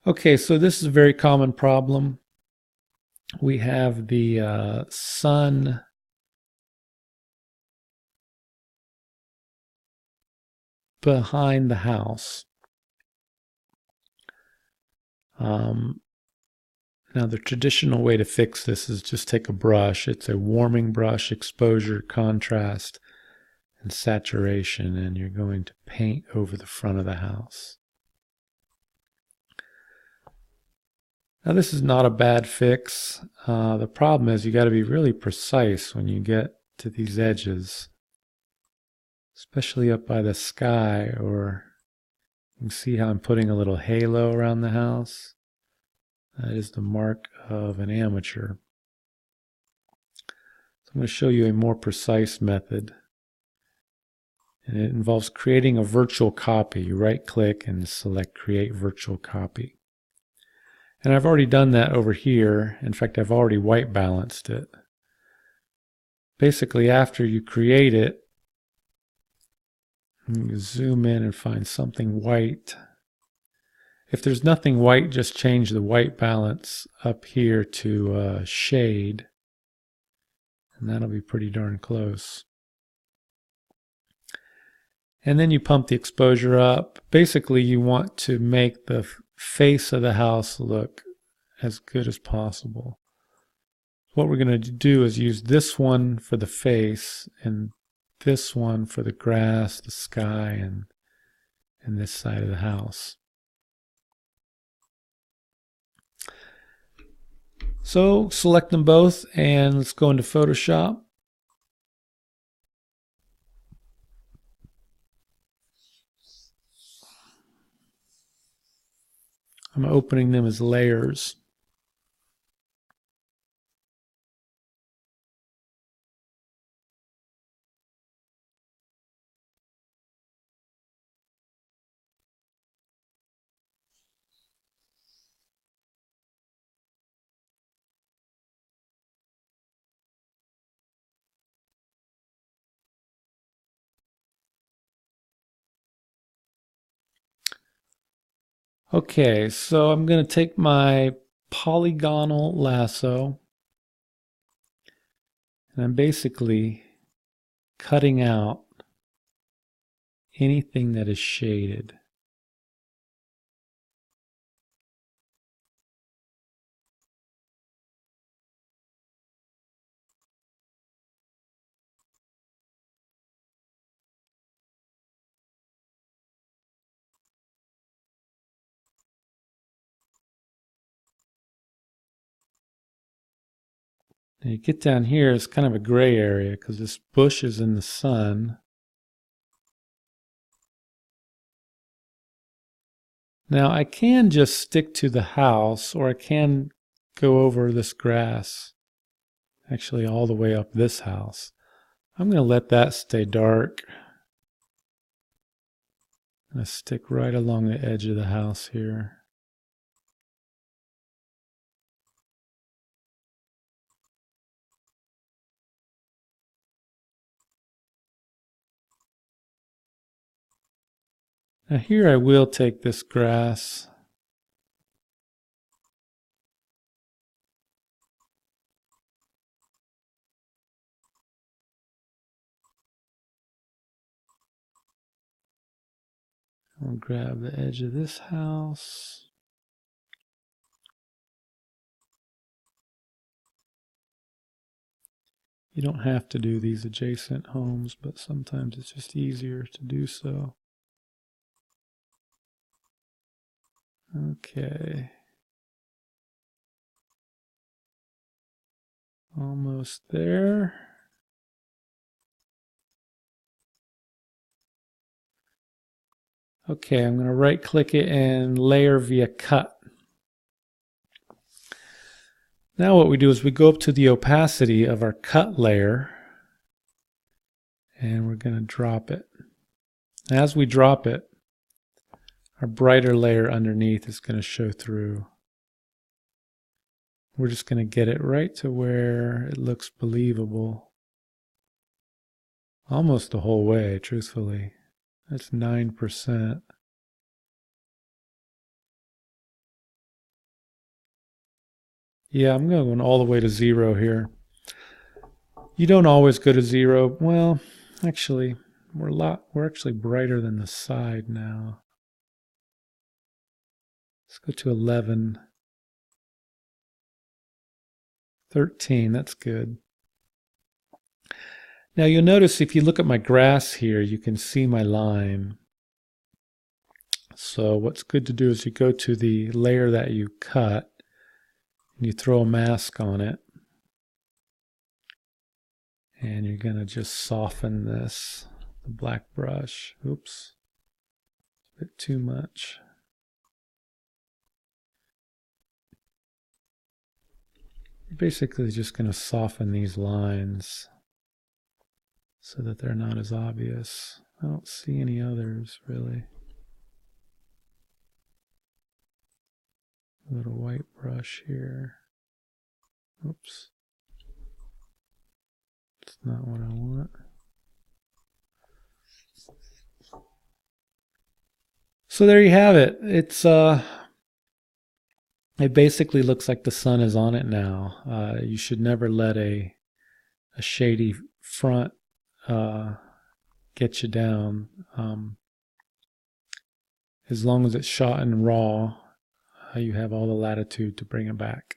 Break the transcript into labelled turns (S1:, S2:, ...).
S1: Okay, so this is a very common problem. We have the sun behind the house. Now the traditional way to fix this is just take a brush. It's a warming brush, exposure, contrast, and saturation, and you're going to paint over the front of the house. Now this is not a bad fix. The problem is you got to be really precise when you get to these edges, especially up by the sky, or you can see how I'm putting a little halo around the house. That is the mark of an amateur. So I'm going to show you a more precise method. And it involves creating a virtual copy. You right click and select create virtual copy. And I've already done that over here. In fact, I've already white balanced it. Basically, after you create it, you zoom in and find something white. If there's nothing white, just change the white balance up here to shade. And that'll be pretty darn close. And then you pump the exposure up. Basically, you want to make the face of the house look as good as possible. What we're going to do is use this one for the face and this one for the grass, the sky, and this side of the house. So select them both and let's go into Photoshop. I'm opening them as layers. Okay, so I'm going to take my polygonal lasso and I'm basically cutting out anything that is shaded. Now you get down here, it's kind of a gray area because this bush is in the sun. Now I can just stick to the house, or I can go over this grass, actually all the way up this house. I'm going to let that stay dark. I'm going to stick right along the edge of the house here. Now here I will take this grass I'll grab the edge of this house. You don't have to do these adjacent homes, but sometimes it's just easier to do so. Okay. Almost there. Okay, I'm going to right click it and layer via cut. Now what we do is we go up to the opacity of our cut layer and we're going to drop it. As we drop it, our brighter layer underneath is going to show through. We're just going to get it right to where it looks believable. Almost the whole way, truthfully. That's 9%. Yeah, I'm going all the way to 0 here. You don't always go to 0. Well, actually, we're actually brighter than the side now. Let's go to 11. 13, that's good. Now you'll notice if you look at my grass here, you can see my line. So what's good to do is you go to the layer that you cut and you throw a mask on it. And you're going to just soften this, the black brush. Oops, a bit too much. You're basically just going to soften these lines so that they're not as obvious. I don't see any others really. A little white brush here. Oops. It's not what I want. So there you have it. It basically looks like the sun is on it now. You should never let a shady front get you down. As long as it's shot in raw, you have all the latitude to bring it back.